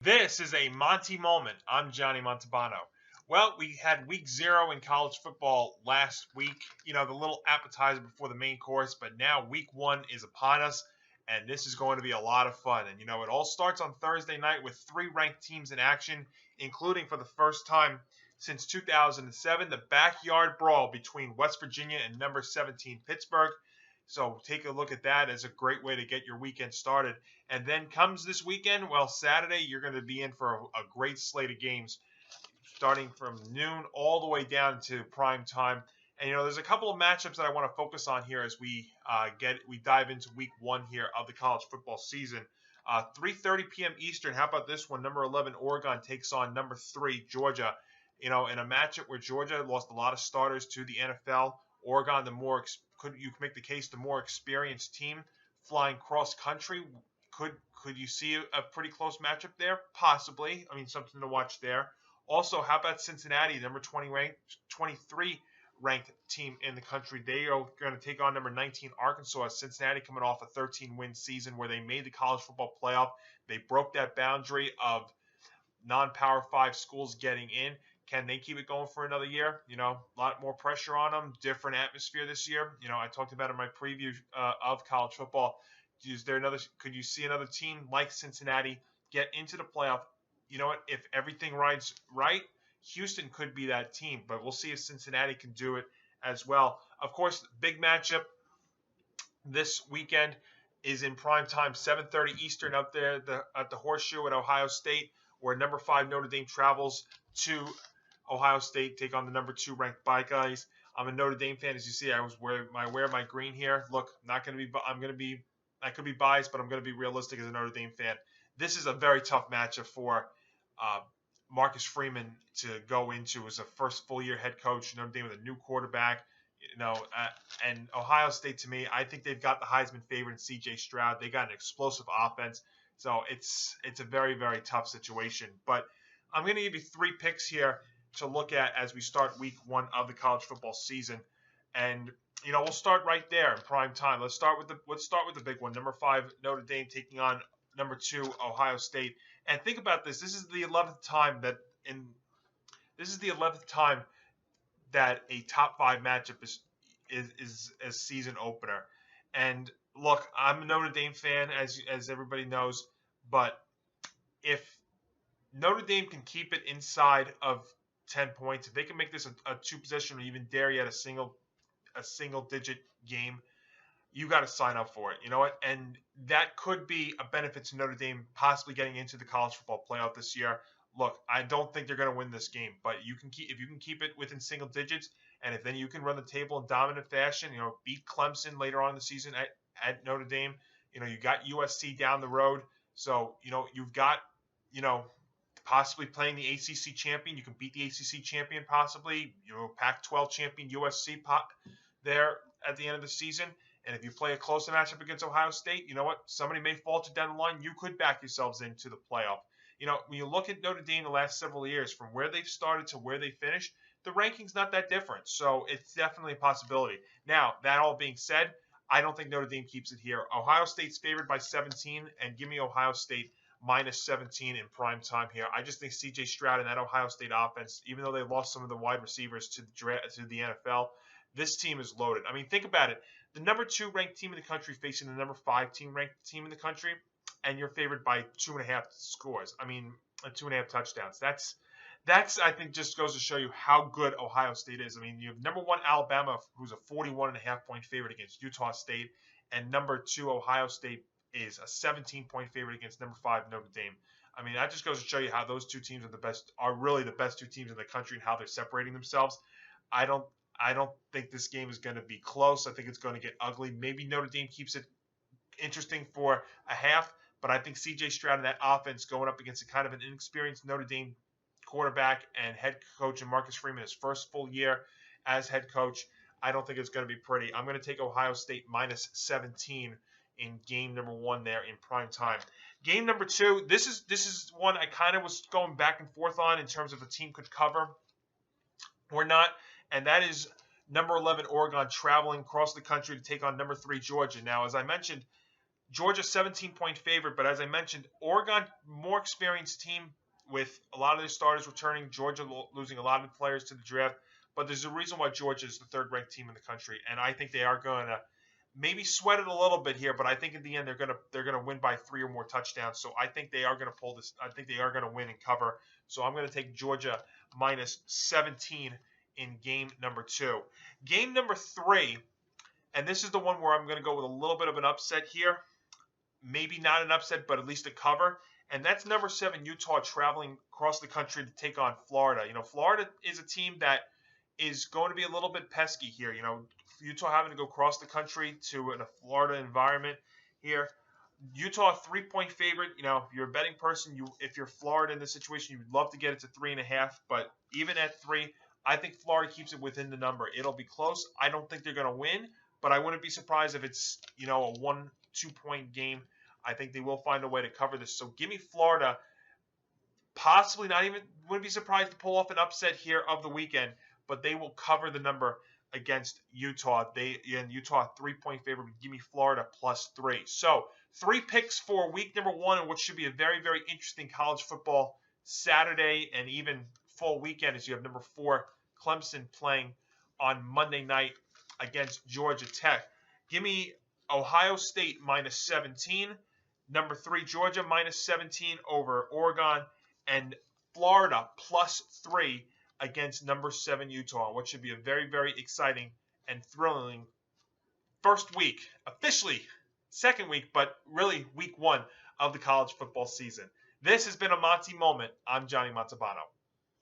This is a Monty moment. I'm Johnny Montalbano. Well, we had week 0 in college football last week, the little appetizer before the main course, but now week 1 is upon us, and this is going to be a lot of fun. And, it all starts on Thursday night with 3 ranked teams in action, including for the first time since 2007, the backyard brawl between West Virginia and number 17 Pittsburgh. So take a look at that as a great way to get your weekend started. And then comes this weekend, well, Saturday, you're going to be in for a great slate of games starting from noon all the way down to prime time. And, there's a couple of matchups that I want to focus on here as we dive into week 1 here of the college football season. 3:30 p.m. Eastern. How about this one? Number 11 Oregon takes on number 3 Georgia. In a matchup where Georgia lost a lot of starters to the NFL, Oregon, could you make the case the more experienced team flying cross country? Could you see a pretty close matchup there? Possibly. I mean, something to watch there. Also, how about Cincinnati, number 23 ranked team in the country? They are going to take on number 19 Arkansas. Cincinnati coming off a 13-win season where they made the college football playoff. They broke that boundary of non-Power 5 schools getting in. Can they keep it going for another year? A lot more pressure on them, different atmosphere this year. I talked about in my preview of college football. Could you see another team like Cincinnati get into the playoff? You know what? If everything rides right, Houston could be that team, but we'll see if Cincinnati can do it as well. Of course, big matchup this weekend is in prime time, 7:30 Eastern, up there at the Horseshoe at Ohio State, where number 5 Notre Dame travels to Ohio State, take on the number 2 ranked Buckeyes. I'm a Notre Dame fan, as you see. I wear my green here. Look, I could be biased, but I'm going to be realistic as a Notre Dame fan. This is a very tough matchup for Marcus Freeman to go into as a first full year head coach. Notre Dame with a new quarterback. And Ohio State, to me, I think they've got the Heisman favorite in C.J. Stroud. They got an explosive offense, so it's a very, very tough situation. But I'm going to give you 3 picks here to look at as we start week 1 of the college football season, and we'll start right there in prime time. Let's start with the big one. Number 5 Notre Dame taking on number 2 Ohio State. And think about this. This is the 11th time that a top 5 matchup is a season opener. And look, I'm a Notre Dame fan, as everybody knows, but if Notre Dame can keep it inside of 10 points, if they can make this a 2-possession or even dare you at a single digit game, you got to sign up for it. You know what? And that could be a benefit to Notre Dame possibly getting into the college football playoff this year. Look, I don't think they're going to win this game, but if you can keep it within single digits, and if then you can run the table in dominant fashion, beat Clemson later on in the season at Notre Dame. You got USC down the road, so you've got possibly playing the ACC champion. You can beat the ACC champion possibly. Pac-12 champion USC there at the end of the season. And if you play a close matchup against Ohio State, you know what? Somebody may falter down the line. You could back yourselves into the playoff. When you look at Notre Dame the last several years, from where they've started to where they finished, the ranking's not that different. So it's definitely a possibility. Now, that all being said, I don't think Notre Dame keeps it here. Ohio State's favored by 17, and give me Ohio State minus 17 in prime time here. I just think C.J. Stroud and that Ohio State offense, even though they lost some of the wide receivers to the NFL, this team is loaded. I mean, think about it. The number 2 ranked team in the country facing the number 5 ranked team in the country, and you're favored by 2.5 scores. I mean, 2.5 touchdowns. That's I think just goes to show you how good Ohio State is. I mean, you have number 1 Alabama, who's a 41.5 point favorite against Utah State, and number 2 Ohio State is a 17-point favorite against number 5 Notre Dame. I mean, that just goes to show you how those 2 teams are really the best 2 teams in the country and how they're separating themselves. I don't think this game is going to be close. I think it's going to get ugly. Maybe Notre Dame keeps it interesting for a half, but I think C.J. Stroud and that offense going up against a kind of an inexperienced Notre Dame quarterback and head coach and Marcus Freeman, his first full year as head coach, I don't think it's going to be pretty. I'm going to take Ohio State minus 17 in game number 1 there in prime time. Game number 2, this is one I kind of was going back and forth on in terms of a team could cover or not, and that is number 11 Oregon traveling across the country to take on number 3 Georgia. Now, as I mentioned, Georgia 17-point favorite, but as I mentioned, Oregon, more experienced team with a lot of their starters returning. Georgia losing a lot of players to the draft, but there's a reason why Georgia is the third-ranked team in the country, and I think they are going to maybe sweat it a little bit here, but I think in the end they're gonna win by 3 or more touchdowns. So I think they are gonna pull this. I think they are gonna win and cover. So I'm gonna take Georgia minus 17 in game number 2. Game number 3, and this is the one where I'm gonna go with a little bit of an upset here. Maybe not an upset, but at least a cover. And that's number 7 Utah traveling across the country to take on Florida. Florida is a team that is going to be a little bit pesky here. Utah having to go across the country to a Florida environment here. Utah 3-point favorite. If you're a betting person, if you're Florida in this situation, you'd love to get it to 3.5. But even at 3, I think Florida keeps it within the number. It'll be close. I don't think they're going to win, but I wouldn't be surprised if it's a 1-2 point game. I think they will find a way to cover this. So give me Florida. Possibly not even. Wouldn't be surprised to pull off an upset here of the weekend, but they will cover the number against Utah. Utah 3-point favorite. Give me Florida plus 3. So 3 picks for week number 1, and what should be a very, very interesting college football Saturday and even full weekend, as you have number 4 Clemson playing on Monday night against Georgia Tech. Give me Ohio State minus 17. Number 3 Georgia minus 17 over Oregon, and Florida plus 3 against number 7 Utah, what should be a very, very exciting and thrilling first week, officially second week, but really week 1 of the college football season. This has been a Monty moment. I'm Johnny Montalbano.